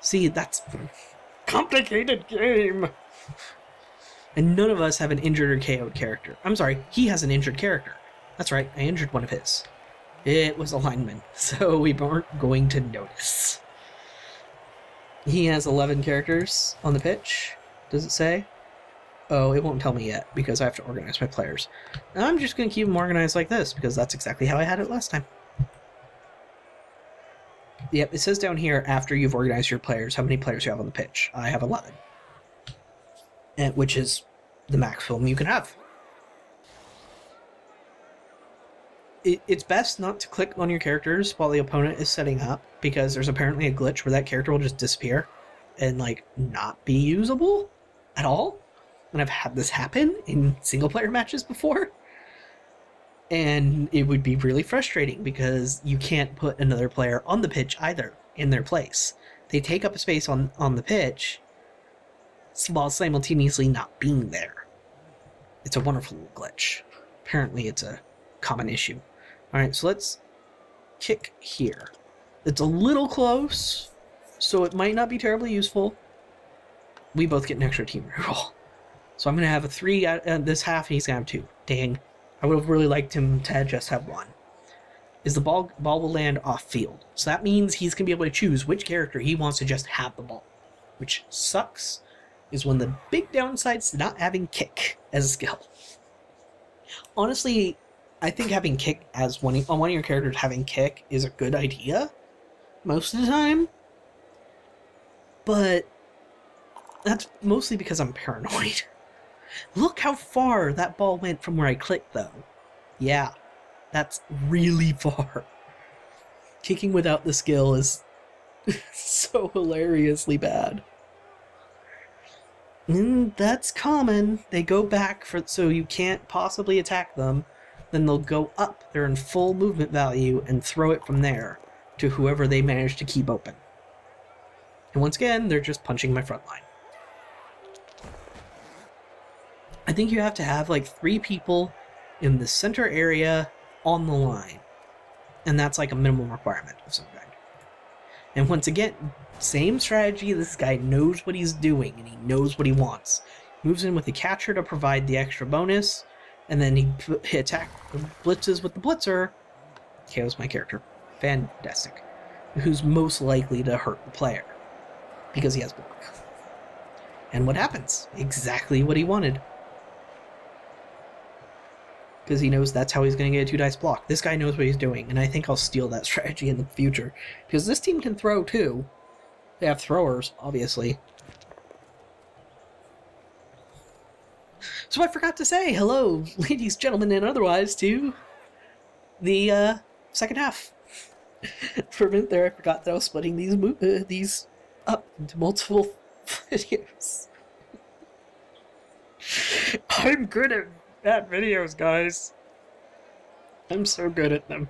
See, that's complicated game. And none of us have an injured or KO'd character. I'm sorry, he has an injured character. That's right, I injured one of his. It was a lineman, so we weren't going to notice. He has 11 characters on the pitch. Does it say? Oh, it won't tell me yet, because I have to organize my players. And I'm just going to keep them organized like this, because that's exactly how I had it last time. Yep, it says down here, after you've organized your players, how many players you have on the pitch. I have 11. Which is the maximum you can have. It's best not to click on your characters while the opponent is setting up, because there's apparently a glitch where that character will just disappear and, like, not be usable at all. And I've had this happen in single-player matches before. And it would be really frustrating because you can't put another player on the pitch either in their place. They take up a space on the pitch while simultaneously not being there. It's a wonderful little glitch. Apparently it's a common issue. Alright, so let's kick here. It's a little close, so it might not be terribly useful. We both get an extra team reroll. So I'm going to have a 3 this half, and he's going to have 2. Dang. I would have really liked him to just have 1. Is the ball will land off field. So that means he's going to be able to choose which character he wants to just have the ball. Which sucks. Is one of the big downsides to not having kick as a skill. Honestly, I think having kick as on one of your characters having kick is a good idea most of the time. But that's mostly because I'm paranoid. Look how far that ball went from where I clicked, though. Yeah, that's really far. Kicking without the skill is so hilariously bad. And that's common. They go back so you can't possibly attack them. Then they'll go up. They're in full movement value and throw it from there to whoever they manage to keep open. And once again, they're just punching my front line. I think you have to have like 3 people in the center area on the line. And that's like a minimum requirement of some kind. And once again, same strategy. This guy knows what he's doing and he knows what he wants. Moves in with the catcher to provide the extra bonus. And then he blitzes with the blitzer. KOs my character. Fantastic. Who's most likely to hurt the player. Because he has block. And what happens? Exactly what he wanted. Because he knows that's how he's going to get a 2-dice block. This guy knows what he's doing, and I think I'll steal that strategy in the future. Because this team can throw, too. They have throwers, obviously. So I forgot to say hello, ladies, gentlemen, and otherwise, to the second half. For a minute there, I forgot that I was splitting these up into multiple videos. I'm good at videos, guys. I'm so good at them.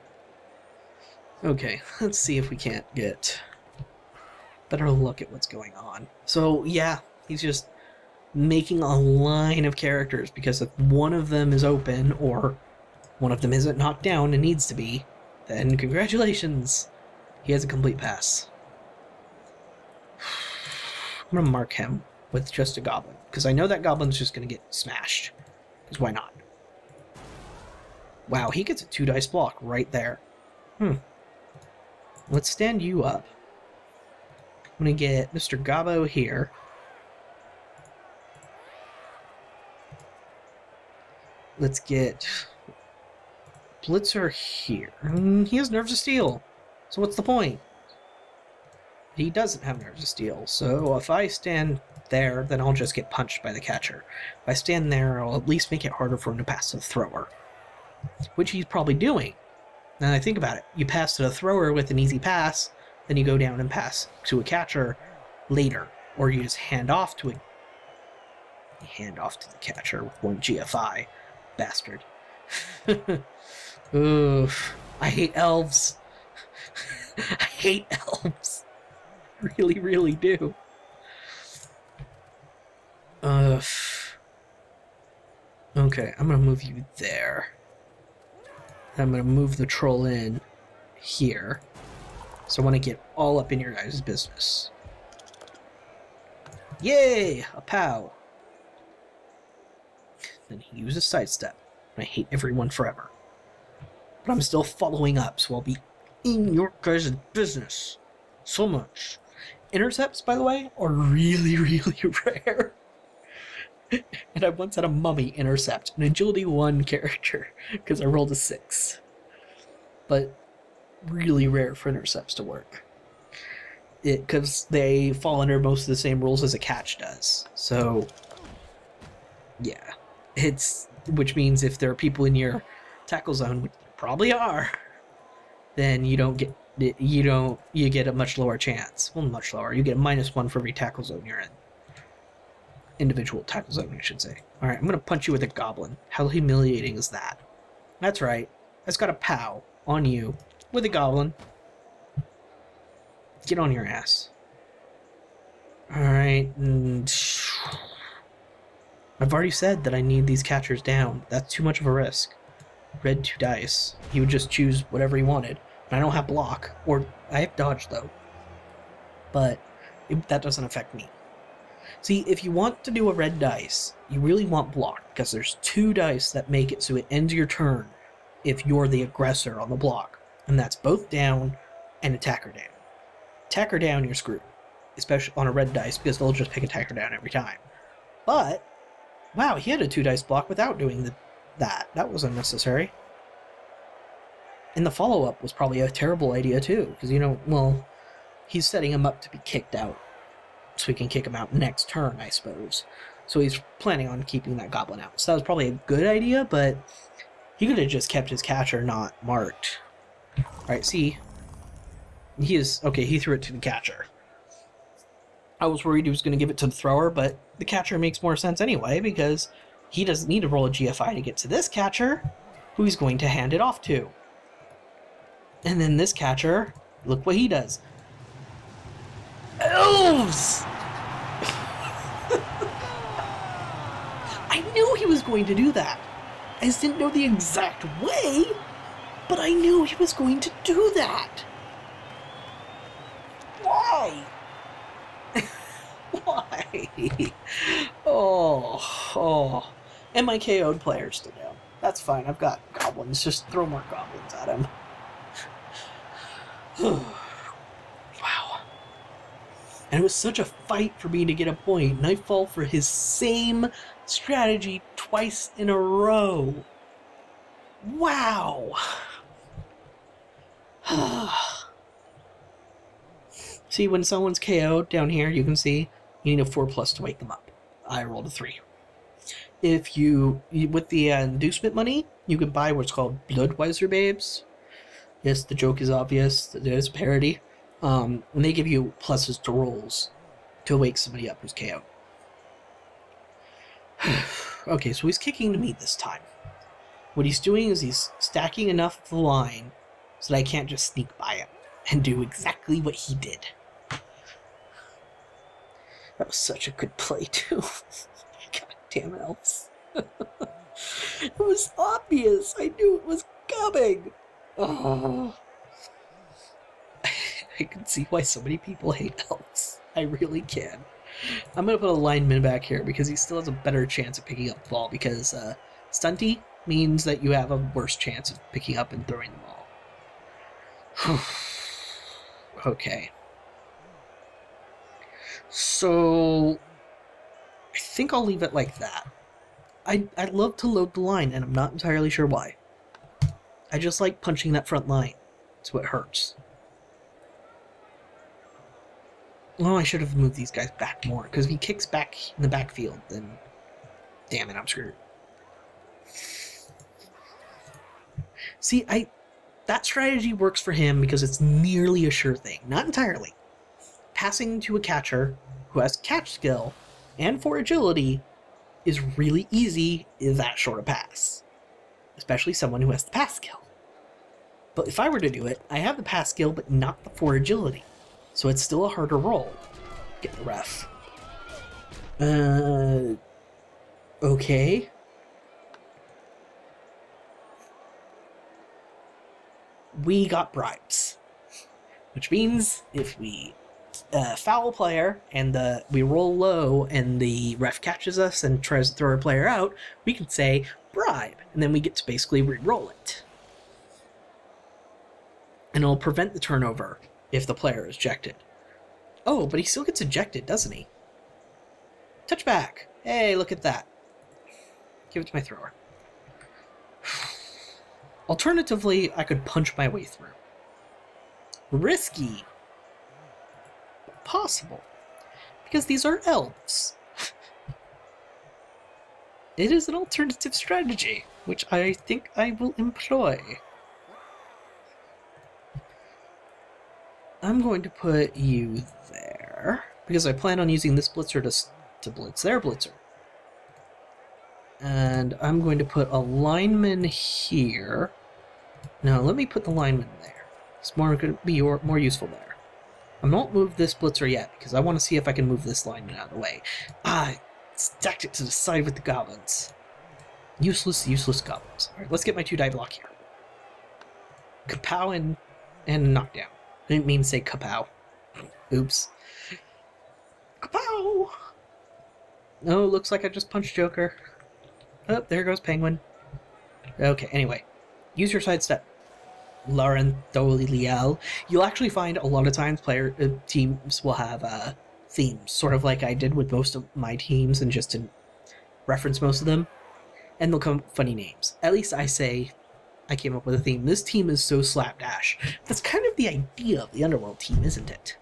Okay, let's see if we can't get a better look at what's going on. So, yeah, he's just making a line of characters, because if one of them is open, or one of them isn't knocked down and needs to be, then congratulations, he has a complete pass. I'm going to mark him with just a goblin, because I know that goblin's just going to get smashed. Because why not? Wow, he gets a 2-dice block right there. Let's stand you up. I'm going to get Mr. Gobbo here. Let's get Blitzer here. He has Nerves of Steel. So what's the point? He doesn't have Nerves of Steel. So if I stand there, then I'll just get punched by the catcher. If I stand there, I'll at least make it harder for him to pass to the thrower. Which he's probably doing. Now that I think about it. You pass to the thrower with an easy pass, then you go down and pass to a catcher later. Or you just hand off to the catcher with 1 GFI. Bastard. Oof. I hate elves. I hate elves. Really, really do. Okay, I'm gonna move you there. I'm gonna move the troll in here. So I want to get all up in your guys' business. Yay! A POW. Then he uses sidestep. I hate everyone forever. But I'm still following up, so I'll be in your guys' business. So much. Intercepts, by the way, are really, really rare. And I once had a mummy intercept, an agility 1 character, because I rolled a 6. But really rare for intercepts to work. Because they fall under most of the same rules as a catch does. So, yeah. Which means if there are people in your tackle zone, which there probably are, then you get a much lower chance. Well, much lower. You get a -1 for every tackle zone you're in. Individual tackle zone, I should say. Alright, I'm going to punch you with a goblin. How humiliating is that? That's right. I just got a POW on you with a goblin. Get on your ass. Alright, and I've already said that I need these catchers down. That's too much of a risk. Red 2 dice. He would just choose whatever he wanted. And I don't have block. Or, I have dodge, though. But that doesn't affect me. See, if you want to do a red dice, you really want block, because there's 2 dice that make it so it ends your turn if you're the aggressor on the block. And that's both down and attacker down. Attacker down, you're screwed. Especially on a red dice, because they'll just pick attacker down every time. But, wow, he had a 2 dice block without doing that. That was unnecessary. And the follow-up was probably a terrible idea, too, because, well, he's setting him up to be kicked out. So we can kick him out next turn, I suppose. So he's planning on keeping that goblin out. So that was probably a good idea, but he could have just kept his catcher not marked. Alright, see? He threw it to the catcher. I was worried he was going to give it to the thrower, but the catcher makes more sense anyway, because he doesn't need to roll a GFI to get to this catcher, who he's going to hand it off to. And then this catcher, look what he does. Elves! I knew he was going to do that. I just didn't know the exact way, but I knew he was going to do that. Why? Why? Oh. And my KO'd player's still down. That's fine, I've got goblins. Just throw more goblins at him. Wow. And it was such a fight for me to get a point, and I fall for his same strategy twice in a row. Wow. See, when someone's KO'd down here, you can see you need a 4+ to wake them up. I rolled a 3. If with the inducement money, you can buy what's called Bloodweiser Babes. Yes, the joke is obvious. There's a parody. And they give you pluses to rolls to wake somebody up who's KO'd. Okay, so he's kicking to me this time. What he's doing is he's stacking enough of the line so that I can't just sneak by him and do exactly what he did. That was such a good play, too. God damn Elves. It was obvious. I knew it was coming. Oh. I can see why so many people hate Elves. I really can. I'm going to put a lineman back here because he still has a better chance of picking up the ball, because stunty means that you have a worse chance of picking up and throwing the ball. Okay. So I think I'll leave it like that. I'd love to load the line, and I'm not entirely sure why. I just like punching that front line. It's what hurts. Well, I should have moved these guys back more, because if he kicks back in the backfield, then damn it, I'm screwed. See, that strategy works for him because it's nearly a sure thing. Not entirely. Passing to a catcher who has catch skill and 4 agility is really easy in that short a pass. Especially someone who has the pass skill. But if I were to do it, I have the pass skill but not the 4 agility. So it's still a harder roll. Get the ref. Okay. We got bribes. Which means if we foul player and we roll low and the ref catches us and tries to throw a player out, we can say bribe, and then we get to basically re-roll it. And it'll prevent the turnover if the player is ejected. Oh, but he still gets ejected, doesn't he? Touchback! Hey, look at that. Give it to my thrower. Alternatively, I could punch my way through. Risky. Possible. Because these are elves. It is an alternative strategy, which I think I will employ. I'm going to put you there, because I plan on using this blitzer to blitz their blitzer. And I'm going to put a lineman here. No, let me put the lineman there. It's going to be more useful there. I won't move this blitzer yet, because I want to see if I can move this lineman out of the way. I stacked it to the side with the goblins. Useless goblins. Alright, let's get my 2-die block here. Kapow and knockdown. I didn't mean to say kapow. Oops. Kapow! Oh, looks like I just punched Joker. Oh, there goes Penguin. Okay, anyway. Use your sidestep. Lauren Tholiel. You'll actually find a lot of times teams will have themes, sort of like I did with most of my teams, and just to reference most of them. And they'll come with funny names. At least I say I came up with a theme. This team is so slapdash. That's kind of the idea of the Underworld team, isn't it?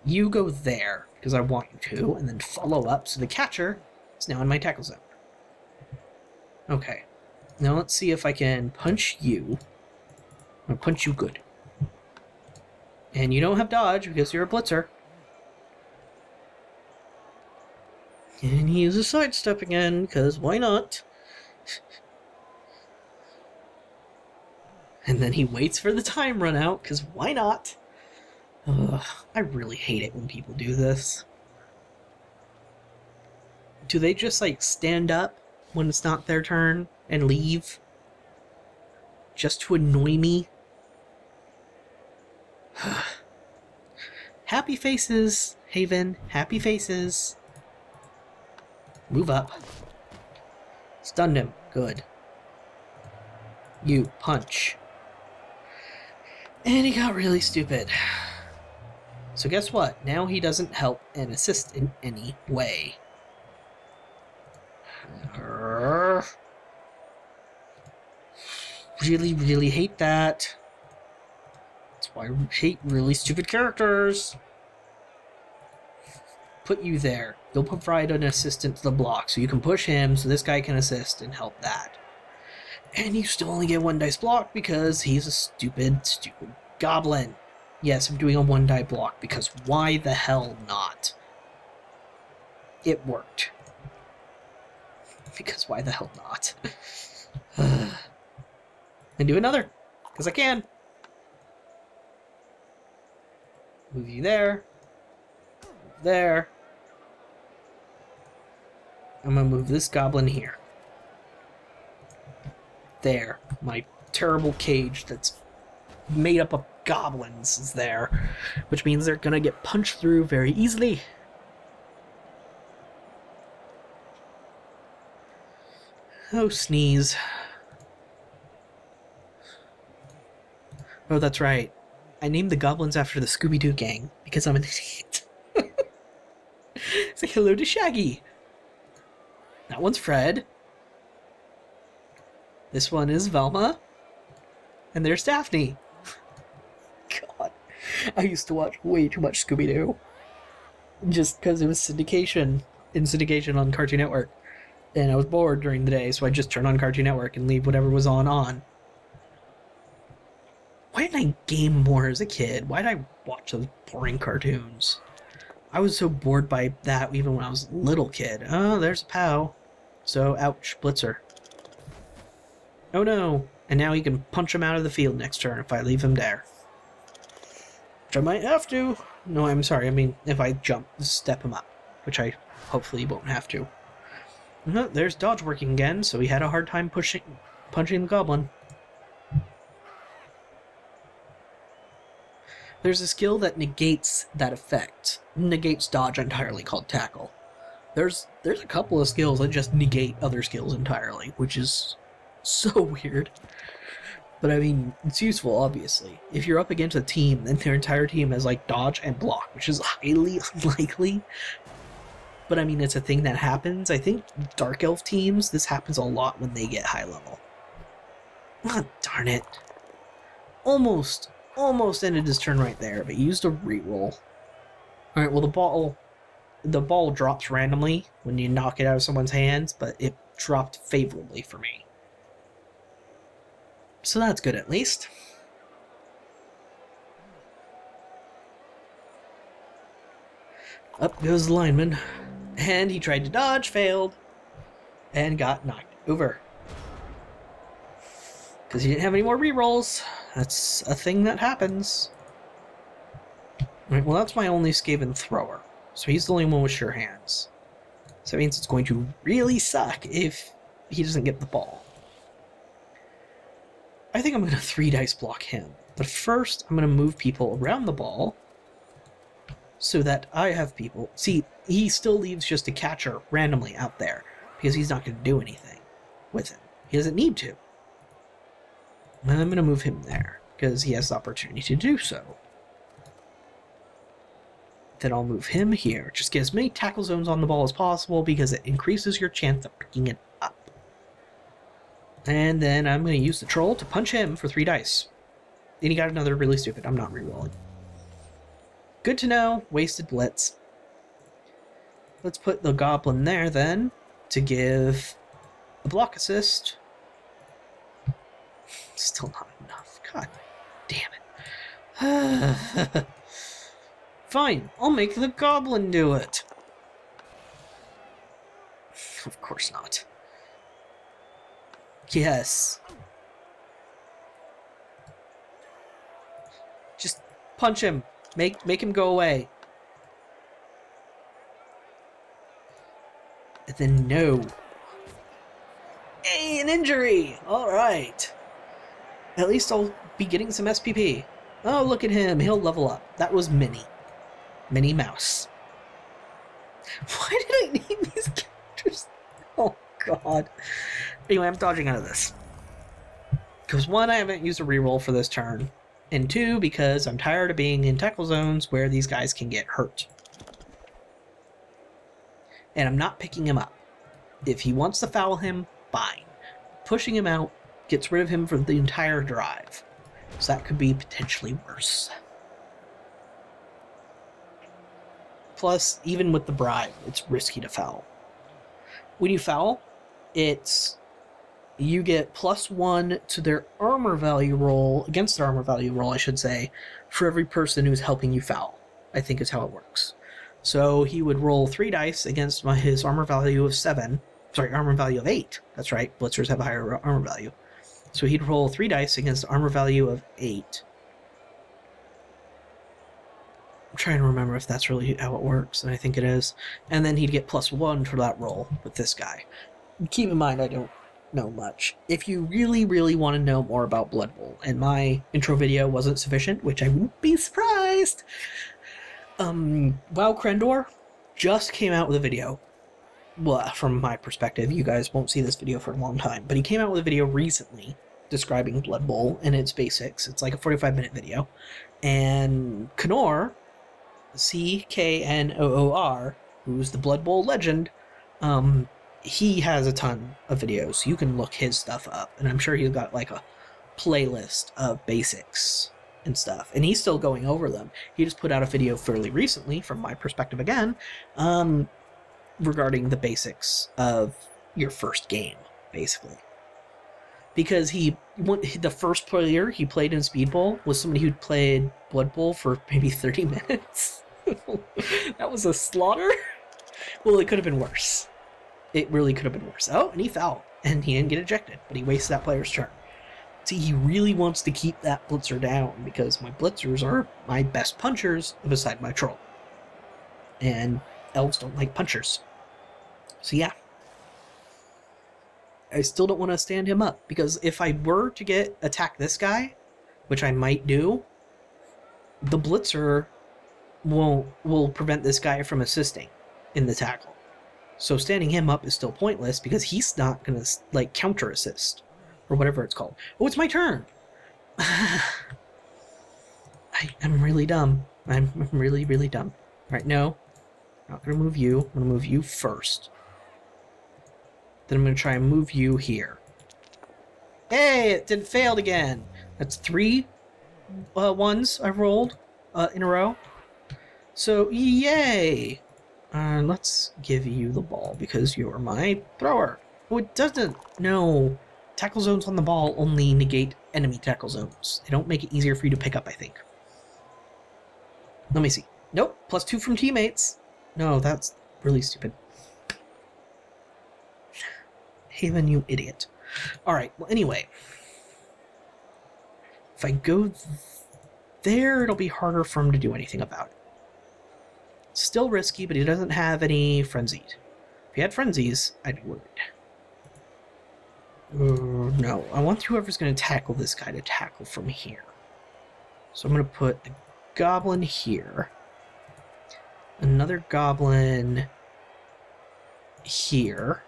You go there, because I want you to, and then follow up, so the catcher is now in my tackle zone. Okay. Now let's see if I can punch you. I'm gonna punch you good. And you don't have dodge, because you're a blitzer. And he uses sidestep again, because why not? And then he waits for the time run out, because why not? Ugh, I really hate it when people do this. Do they just, like, stand up when it's not their turn and leave? Just to annoy me? Happy faces, Haven. Happy faces. Move up. Stunned him. Good. You punch. And he got really stupid. So guess what? Now he doesn't help and assist in any way. Really, really hate that. That's why I hate really stupid characters. Put you there. You'll provide an assistant to the block, so you can push him, so this guy can assist and help that. And you still only get 1 dice block because he's a stupid goblin. Yes, I'm doing a 1-die block because why the hell not? It worked. Because why the hell not? And do another, because I can. Move you there. Move there. I'm gonna move this goblin here. There. My terrible cage that's made up of goblins is there, which means they're gonna get punched through very easily. Oh, sneeze. Oh, that's right. I named the goblins after the Scooby-Doo gang because I'm an idiot. Say hello to Shaggy. That one's Fred. This one is Velma. And there's Daphne. God. I used to watch way too much Scooby-Doo. Just because it was syndication on Cartoon Network. And I was bored during the day, so I just turn on Cartoon Network and leave whatever was on. Why didn't I game more as a kid? Why did I watch those boring cartoons? I was so bored by that even when I was a little kid. Oh, there's a POW. So, ouch, blitzer. Oh no. And now he can punch him out of the field next turn if I leave him there. Which I might have to. No, I'm sorry. I mean, if I step him up. Which I hopefully won't have to. No, there's dodge working again, so he had a hard time punching the goblin. There's a skill that negates that effect. Negates dodge entirely, called tackle. There's a couple of skills that just negate other skills entirely, which is so weird. But I mean, it's useful, obviously. If you're up against a team and their entire team has like dodge and block, which is highly unlikely. But I mean, it's a thing that happens. I think Dark Elf teams, this happens a lot when they get high level. Ah, darn it. Almost ended his turn right there, but he used a reroll. Alright, well the ball drops randomly when you knock it out of someone's hands, but it dropped favorably for me. So that's good at least. Up goes the lineman. And he tried to dodge, failed, and got knocked over. Because he didn't have any more rerolls. That's a thing that happens. Right, well, that's my only Skaven thrower. So he's the only one with sure hands. So that means it's going to really suck if he doesn't get the ball. I think I'm going to 3-dice block him. But first, I'm going to move people around the ball so that I have people... See, he still leaves just a catcher randomly out there because he's not going to do anything with him. He doesn't need to. And I'm going to move him there because he has the opportunity to do so. Then I'll move him here. Just get as many tackle zones on the ball as possible because it increases your chance of picking it up. And then I'm going to use the troll to punch him for 3 dice. Then he got another really stupid. I'm not rerolling. Good to know. Wasted blitz. Let's put the goblin there then to give a block assist. Still not enough. God damn it. Fine, I'll make the goblin do it. Of course not. Yes. Just punch him. Make him go away. And then no. Hey, an injury! Alright. At least I'll be getting some SPP. Oh, look at him. He'll level up. That was Minnie. Minnie Mouse. Why did I name these characters? Oh, God. Anyway, I'm dodging out of this. Because 1, I haven't used a reroll for this turn. And 2, because I'm tired of being in tackle zones where these guys can get hurt. And I'm not picking him up. If he wants to foul him, fine. Pushing him out gets rid of him for the entire drive. So that could be potentially worse. Plus, even with the bribe, it's risky to foul. When you foul, you get +1 to their armor value roll, against their armor value roll, I should say, for every person who's helping you foul, I think is how it works. So he would roll 3 dice against his armor value of 7. Sorry, armor value of 8. That's right, blitzers have a higher armor value. So he'd roll 3 dice against the armor value of 8. I'm trying to remember if that's really how it works, and I think it is. And then he'd get +1 for that roll with this guy. Keep in mind, I don't know much. If you really, really want to know more about Blood Bowl, and my intro video wasn't sufficient, which I wouldn't be surprised, WoW Krendor just came out with a video. Well, from my perspective, you guys won't see this video for a long time, but he came out with a video recently describing Blood Bowl and its basics. It's like a 45-minute video. And Knorr, C-K-N-O-O-R, who's the Blood Bowl legend, he has a ton of videos. You can look his stuff up, and I'm sure he's got like a playlist of basics and stuff, and he's still going over them. He just put out a video fairly recently, from my perspective again, regarding the basics of your first game, basically. Because the first player he played in Speed Bowl was somebody who'd played Blood Bowl for maybe 30 minutes. That was a slaughter? Well, it could have been worse. It really could have been worse. Oh, and he fouled, and he didn't get ejected, but he wasted that player's turn. See, he really wants to keep that blitzer down, because my blitzers are my best punchers beside my troll. And elves don't like punchers. So yeah. I still don't want to stand him up, because if I were to attack this guy, which I might do, the blitzer will prevent this guy from assisting in the tackle. So standing him up is still pointless because he's not going to, like, counter assist or whatever it's called. Oh, it's my turn. I'm really dumb. I'm really, really dumb. All right, no. I'm not going to move you. I'm going to move you first. Then I'm going to try and move you here. Hey, it failed again. That's 3 ones I rolled in a row. So, yay! Let's give you the ball because you're my thrower. Oh, it doesn't. No. Tackle zones on the ball only negate enemy tackle zones. They don't make it easier for you to pick up, I think. Let me see. Nope. +2 from teammates. No, that's really stupid. Haven, you idiot. Alright, well, anyway. If I go there, it'll be harder for him to do anything about it. Still risky, but he doesn't have any frenzied. If he had frenzies, I'd be worried. No, I want whoever's going to tackle this guy to tackle from here. So I'm going to put a goblin here. Another goblin here.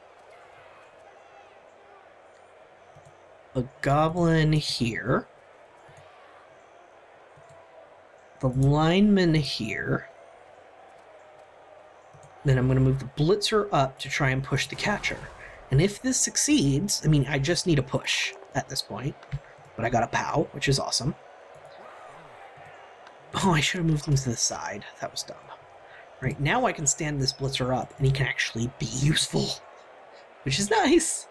A goblin here. The lineman here. Then I'm going to move the blitzer up to try and push the catcher. And if this succeeds, I mean, I just need a push at this point. But I got a POW, which is awesome. Oh, I should have moved him to the side. That was dumb. Right, now I can stand this blitzer up, and he can actually be useful. Which is nice!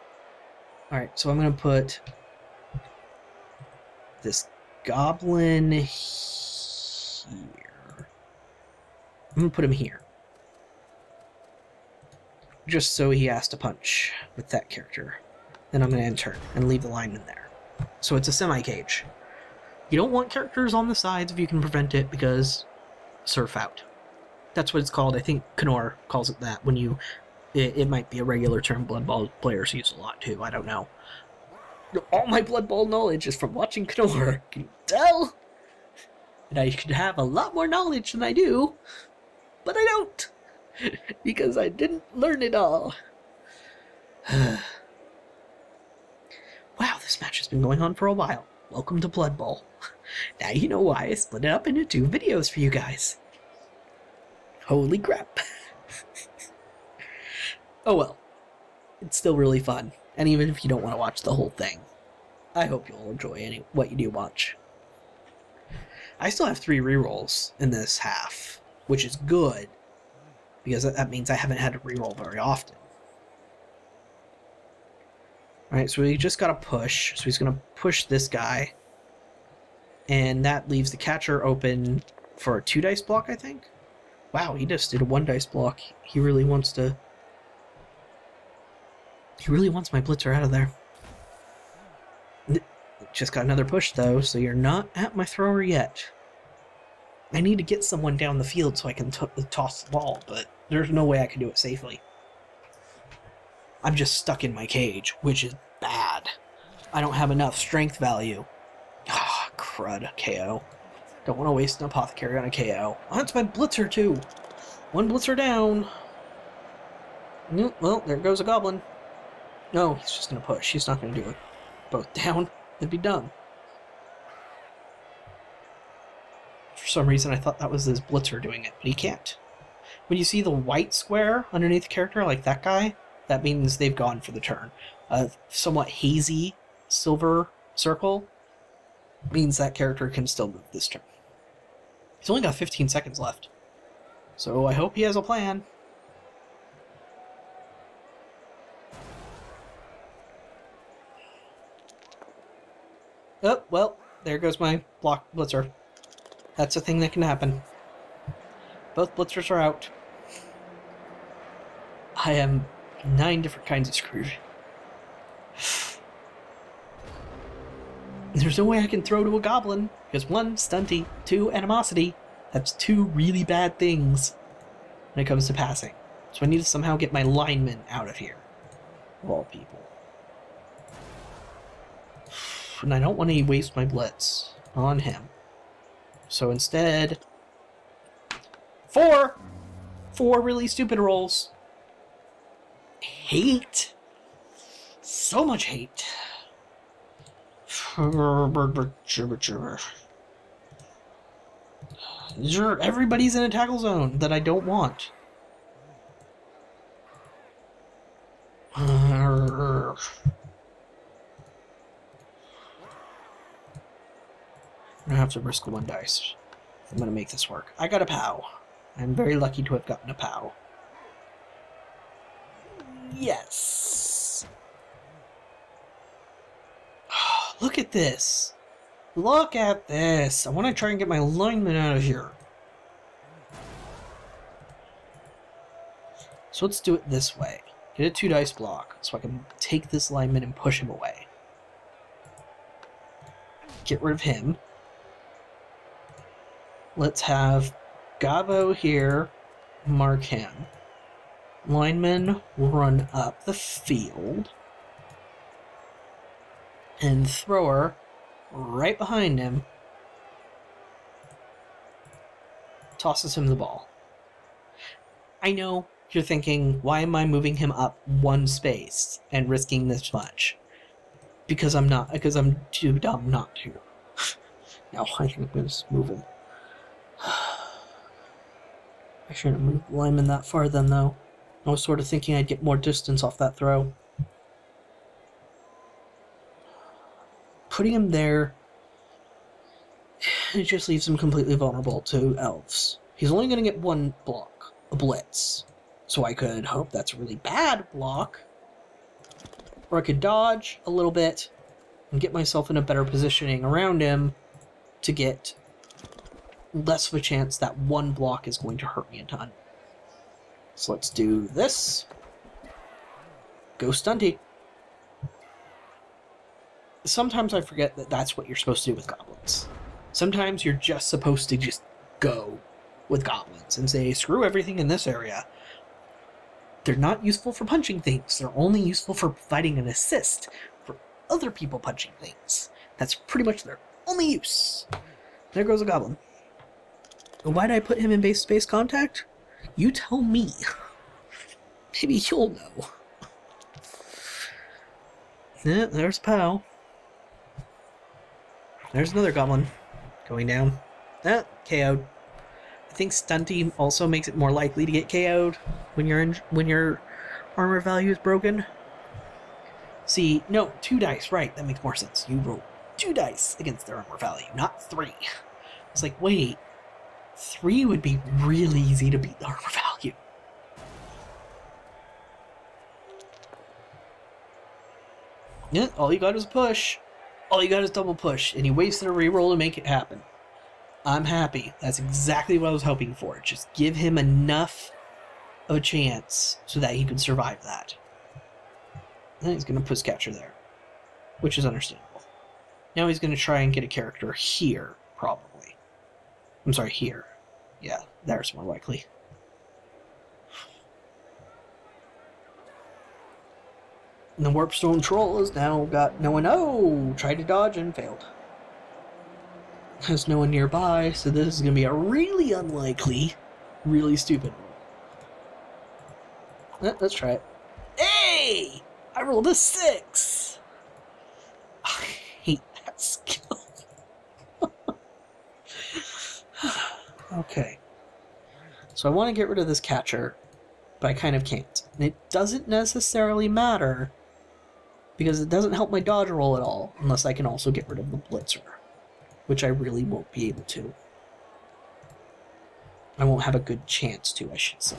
Alright, so I'm going to put this goblin here. I'm going to put him here. Just so he has to punch with that character. Then I'm going to end turn and leave the lineman there. So it's a semi-cage. You don't want characters on the sides if you can prevent it, because surf out. That's what it's called. I think Knorr calls it that when you... It might be a regular term Blood Bowl players use a lot too, I don't know. All my Blood Bowl knowledge is from watching Knorr, can you tell? And I could have a lot more knowledge than I do, but I don't! Because I didn't learn it all. Wow, this match has been going on for a while. Welcome to Blood Bowl. Now you know why I split it up into 2 videos for you guys. Holy crap. Oh well. It's still really fun. And even if you don't want to watch the whole thing, I hope you'll enjoy what you do watch. I still have 3 rerolls in this half, which is good. Because that means I haven't had to reroll very often. Alright, so we just got to push. So he's going to push this guy. And that leaves the catcher open for a 2 dice block, I think. Wow, he just did a 1 dice block. He really wants to... He really wants my blitzer out of there. Just got another push, though, so you're not at my thrower yet. I need to get someone down the field so I can toss the ball, but there's no way I can do it safely. I'm just stuck in my cage, which is bad. I don't have enough strength value. Ah, crud. KO. Don't want to waste an apothecary on a KO. Oh, that's my blitzer, too. 1 blitzer down. Well, there goes a goblin. No, he's just going to push. He's not going to do it. Both down. That'd be dumb. For some reason, I thought that was his blitzer doing it, but he can't. When you see the white square underneath the character, like that guy, that means they've gone for the turn. A somewhat hazy silver circle means that character can still move this turn. He's only got 15 seconds left. So I hope he has a plan. Oh, well, there goes my block blitzer. That's a thing that can happen. Both blitzers are out. I am 9 different kinds of screwed. There's no way I can throw to a goblin, because 1, stunty, 2, animosity. That's 2 really bad things when it comes to passing. So I need to somehow get my lineman out of here, of all people. And I don't want to waste my blitz on him. So instead, four really stupid rolls. Hate. So much hate. Everybody's in a tackle zone that I don't want. I'm gonna have to risk one dice. I'm gonna make this work. I got a POW. I'm very lucky to have gotten a POW. Yes! Look at this! Look at this! I want to try and get my lineman out of here. So let's do it this way. Get a 2 dice block so I can take this lineman and push him away. Get rid of him. Let's have Gabo here mark him. Lineman run up the field. And thrower right behind him tosses him the ball. I know you're thinking, why am I moving him up 1 space and risking this much? Because I'm too dumb not to. No, I think I'm going to just move him. I shouldn't have moved the lineman that far then, though. I was sort of thinking I'd get more distance off that throw. Putting him there, it just leaves him completely vulnerable to elves. He's only going to get 1 block, a blitz. So I could hope that's a really bad block. Or I could dodge a little bit and get myself in a better positioning around him to get less of a chance that 1 block is going to hurt me a ton. So let's do this. Go stunty. Sometimes I forget that that's what you're supposed to do with goblins. Sometimes you're just supposed to just go with goblins and say, screw everything in this area. They're not useful for punching things. They're only useful for providing an assist for other people punching things. That's pretty much their only use. There goes a goblin. Why did I put him in base-to-base contact? You tell me. Maybe you'll know. Yeah, there's POW. There's another goblin going down. KO'd. I think stunty also makes it more likely to get KO'd when your armor value is broken. See, no, 2 dice, right? That makes more sense. You roll 2 dice against their armor value, not 3. It's like, wait, 3 would be really easy to beat the armor value. Yeah, all you got is push. All you got is double push, and you wasted a reroll to make it happen. I'm happy. That's exactly what I was hoping for. Just give him enough of a chance so that he can survive that. And he's going to push catcher there, which is understandable. Now he's going to try and get a character here, probably. I'm sorry, here. Yeah, there's more likely. And the Warpstone Troll has now got no one. Oh! Tried to dodge and failed. There's no one nearby, so this is going to be a really unlikely, really stupid roll. Let's try it. Hey! I rolled a 6! I hate that skill. Okay. So I want to get rid of this catcher, but I kind of can't. And it doesn't necessarily matter, because it doesn't help my dodge roll at all, unless I can also get rid of the blitzer, which I really won't be able to. I won't have a good chance to, I should say.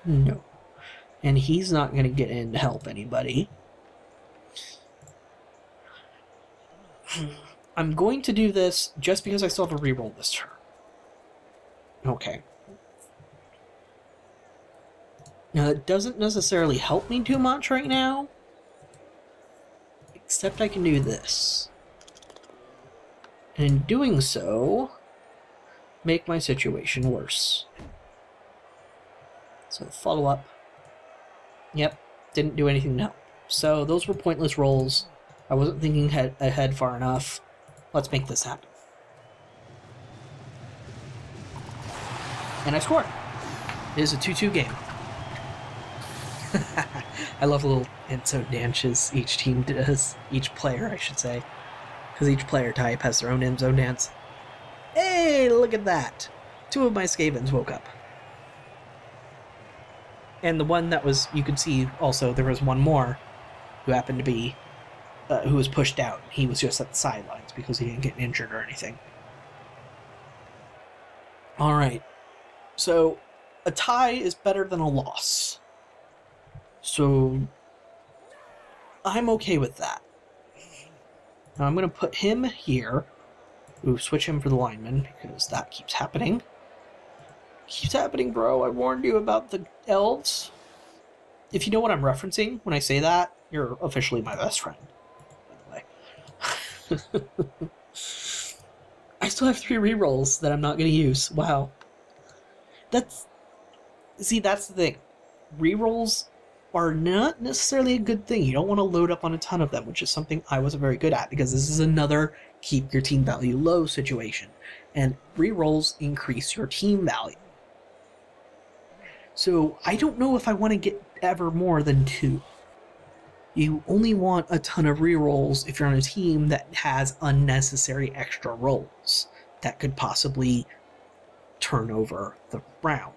No. And he's not going to get in to help anybody. I'm going to do this just because I still have a reroll this turn. Okay. Now, that doesn't necessarily help me too much right now. Except I can do this. And in doing so, make my situation worse. So, follow up. Yep, didn't do anything to help. So, those were pointless rolls. I wasn't thinking ahead far enough. Let's make this happen. And I scored. It is a 2-2 game. I love little end-zone dances each team does. Each player, I should say. Because each player type has their own end-zone dance. Hey, look at that! 2 of my Skavens woke up. And the one that was, you could see also, there was one more who happened to be, who was pushed out. He was just at the sidelines because he didn't get injured or anything. Alright. So, a tie is better than a loss. So, I'm okay with that. Now I'm going to put him here. Ooh, switch him for the lineman, because that keeps happening. Keeps happening, bro. I warned you about the elves. If you know what I'm referencing when I say that, you're officially my best friend, by the way. I still have 3 rerolls that I'm not going to use. Wow. See, that's the thing. Rerolls are not necessarily a good thing. You don't want to load up on a ton of them, which is something I wasn't very good at, because this is another keep your team value low situation. And rerolls increase your team value. So I don't know if I want to get ever more than 2. You only want a ton of rerolls if you're on a team that has unnecessary extra rolls that could possibly turn over the round.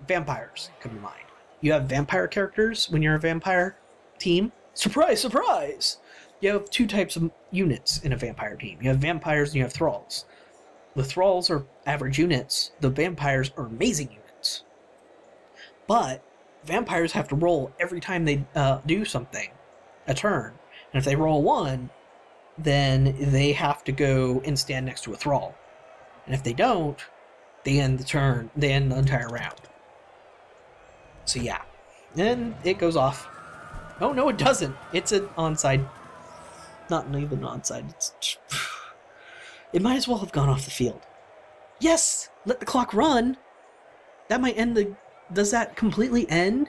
Vampires come to mind. You have vampire characters when you're a vampire team. Surprise, surprise! You have 2 types of units in a vampire team. You have vampires and you have thralls. The thralls are average units. The vampires are amazing units. But vampires have to roll every time they do something, a turn. And if they roll 1, then they have to go and stand next to a thrall. And if they don't, they end the turn. They end the entire round. So yeah, and it goes off. Oh no, it doesn't. It's an onside. Not even onside. It's... It might as well have gone off the field. Yes, let the clock run. That might end the. Does that completely end,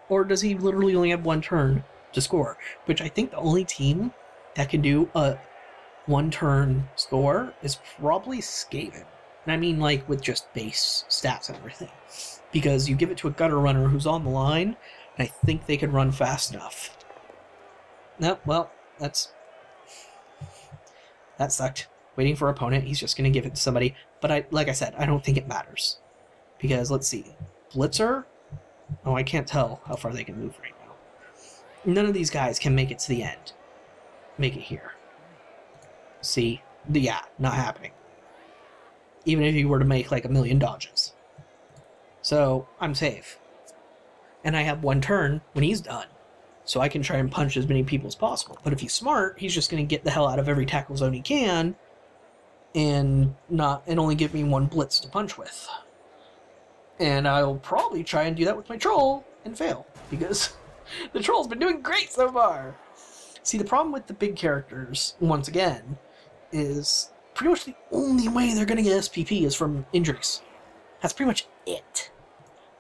or does he literally only have 1 turn to score? Which I think the only team that can do a 1-turn score is probably Skaven. And I mean, like, with just base stats and everything. Because you give it to a gutter runner who's on the line, and I think they can run fast enough. No, well, that sucked. Waiting for opponent, he's just going to give it to somebody. But like I said, I don't think it matters. Because, let's see. Blitzer? Oh, I can't tell how far they can move right now. None of these guys can make it to the end. Make it here. See? Yeah, not happening. Even if you were to make like 1,000,000 dodges. So, I'm safe. And I have 1 turn when he's done. So I can try and punch as many people as possible. But if he's smart, he's just going to get the hell out of every tackle zone he can and only give me 1 blitz to punch with. And I'll probably try and do that with my troll and fail, because the troll's been doing great so far. See, the problem with the big characters, once again, is pretty much the only way they're going to get SPP is from injuries. That's pretty much it.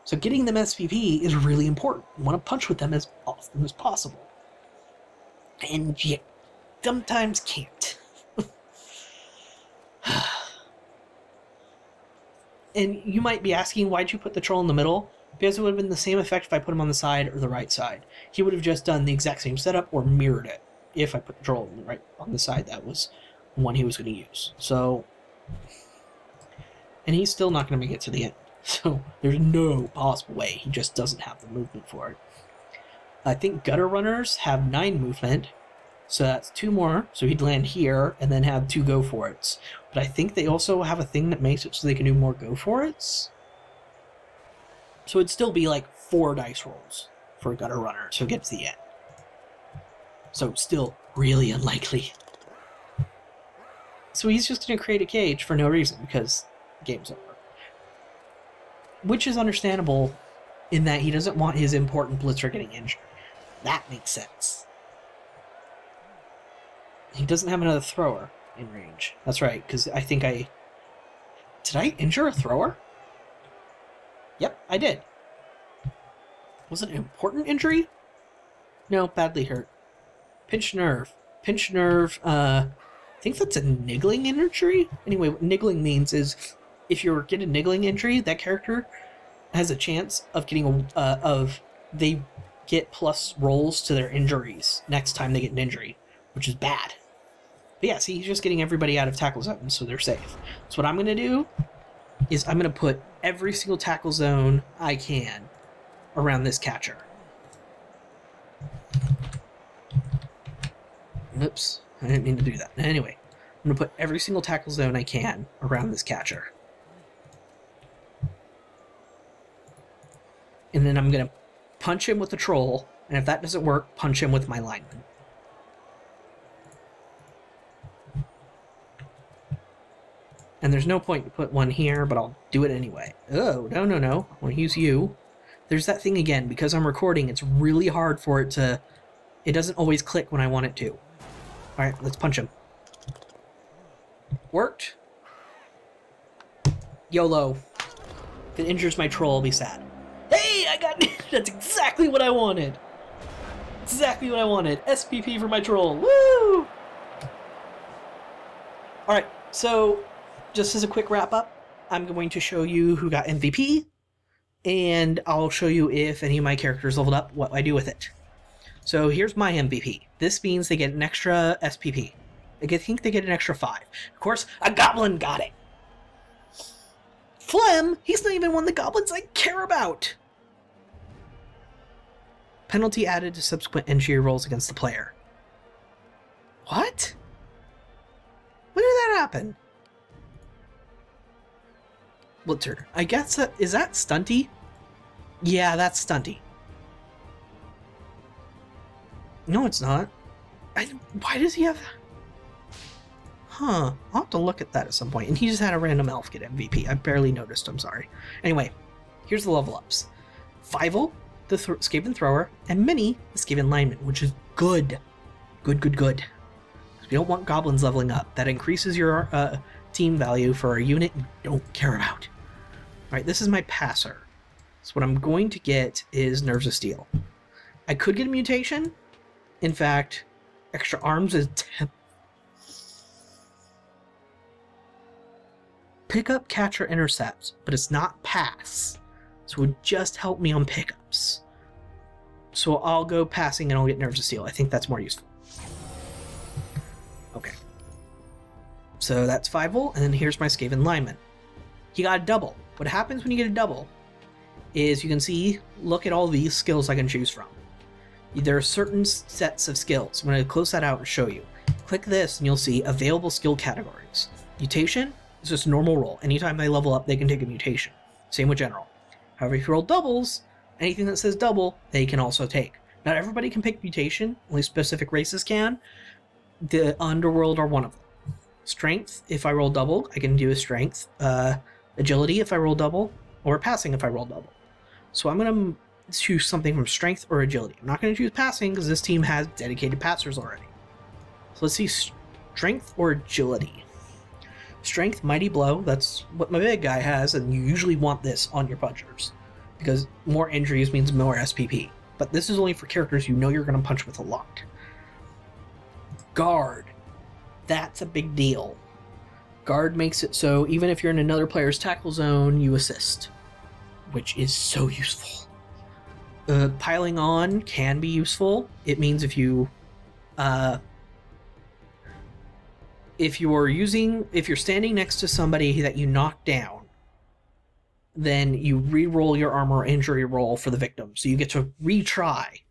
So getting them SPP is really important. You want to punch with them as often as possible. And you sometimes can't. And you might be asking, why'd you put the troll in the middle? Because it would have been the same effect if I put him on the side or the right side. He would have just done the exact same setup or mirrored it if I put the troll on the side that was the one he was going to use. So, and he's still not going to make it to the end. So there's no possible way. He just doesn't have the movement for it. I think gutter runners have 9 movement. So that's 2 more. So he'd land here and then have 2 go for it's. But I think they also have a thing that makes it so they can do more go for it's. So it'd still be like 4 dice rolls for a gutter runner to get to the end. So still really unlikely. So he's just going to create a cage for no reason because the game's over. Which is understandable in that he doesn't want his important blitzer getting injured. That makes sense. He doesn't have another thrower in range. That's right, because I think I... Did I injure a thrower? Yep, I did. Was it an important injury? No, badly hurt. Pinched nerve. Pinched nerve, I think that's a niggling injury. Anyway, what niggling means is if you get a niggling injury, that character has a chance of getting they get plus rolls to their injuries next time they get an injury, which is bad. But yeah, see, he's just getting everybody out of tackle zones, so they're safe. So what I'm going to do is I'm going to put every single tackle zone I can around this catcher. Oops, I didn't mean to do that. Anyway, I'm going to put every single tackle zone I can around this catcher. And then I'm going to punch him with the troll, and if that doesn't work, punch him with my lineman. And there's no point to put one here, but I'll do it anyway. Oh, no, no, no. I want to use you. There's that thing again. Because I'm recording, it's really hard for it to... It doesn't always click when I want it to. Alright, let's punch him. Worked. YOLO. If it injures my troll, I'll be sad. Hey, I got... That's exactly what I wanted. Exactly what I wanted. SPP for my troll. Woo! Alright, so... Just as a quick wrap-up, I'm going to show you who got MVP, and I'll show you if any of my characters leveled up, what I do with it. So here's my MVP. This means they get an extra SPP. I think they get an extra 5. Of course, a goblin got it. Phlegm, he's not even one of the goblins I care about. Penalty added to subsequent injury rolls against the player. What? When did that happen? Blitzer. I guess that... Is that stunty? Yeah, that's stunty. No, it's not. Why does he have... Huh. I'll have to look at that at some point. And he just had a random elf get MVP. I barely noticed, I'm sorry. Anyway, here's the level ups. Fievel, the Skaven Thrower, and Minnie, the Skaven Lineman, which is good. Good, good, good. We don't want goblins leveling up. That increases your team value for a unit you don't care about. Alright, this is my passer. So what I'm going to get is Nerves of Steel. I could get a mutation. In fact, extra arms is 10. Pickup, catch, or intercepts, but it's not pass. So it would just help me on pickups. So I'll go passing and I'll get Nerves of Steel. I think that's more useful. Okay. So that's Fievel, and then here's my Skaven Lineman. He got a double. What happens when you get a double is you can see, look at all these skills I can choose from. There are certain sets of skills. I'm going to close that out and show you. Click this and you'll see available skill categories. Mutation is just a normal roll. Anytime they level up, they can take a mutation. Same with general. However, if you roll doubles, anything that says double, they can also take. Not everybody can pick mutation, only specific races can. The Underworld are one of them. Strength, if I roll double, I can do a strength. Agility, if I roll double, or passing if I roll double. So I'm going to choose something from strength or agility. I'm not going to choose passing because this team has dedicated passers already. So let's see, strength or agility. Strength, Mighty Blow, that's what my big guy has, and you usually want this on your punchers because more injuries means more SPP. But this is only for characters you know you're going to punch with a lot. Guard. That's a big deal. Guard makes it so even if you're in another player's tackle zone, you assist, which is so useful. Piling on can be useful. It means if you're standing next to somebody that you knock down, then you re-roll your armor injury roll for the victim. So you get to retry,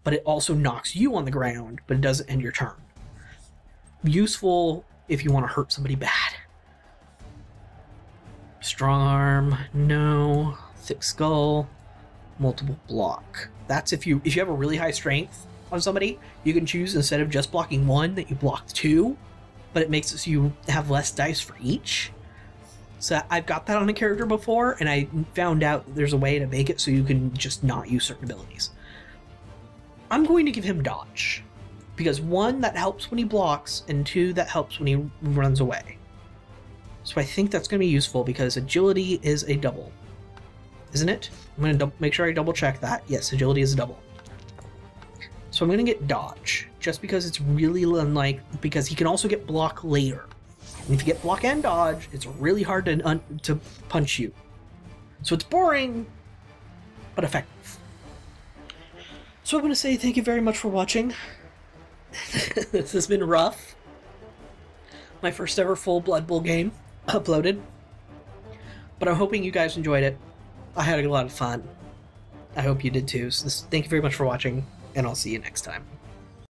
but it also knocks you on the ground, but it doesn't end your turn. Useful if you want to hurt somebody bad. Strong arm, no. Thick skull, multiple block. That's if you have a really high strength on somebody, you can choose instead of just blocking 1 that you block 2, but it makes it so you have less dice for each. So I've got that on a character before, and I found out there's a way to make it so you can just not use certain abilities. I'm going to give him dodge. Because 1, that helps when he blocks, and 2, that helps when he runs away. So I think that's going to be useful because agility is a double. Isn't it? I'm going to make sure I double check that. Yes, agility is a double. So I'm going to get dodge. just because it's really unlike, because he can also get block later. And if you get block and dodge, it's really hard to punch you. So it's boring, but effective. So I want to say thank you very much for watching. This has been rough. My first ever full Blood Bowl game uploaded. But I'm hoping you guys enjoyed it. I had a lot of fun. I hope you did too. So thank you very much for watching, and I'll see you next time.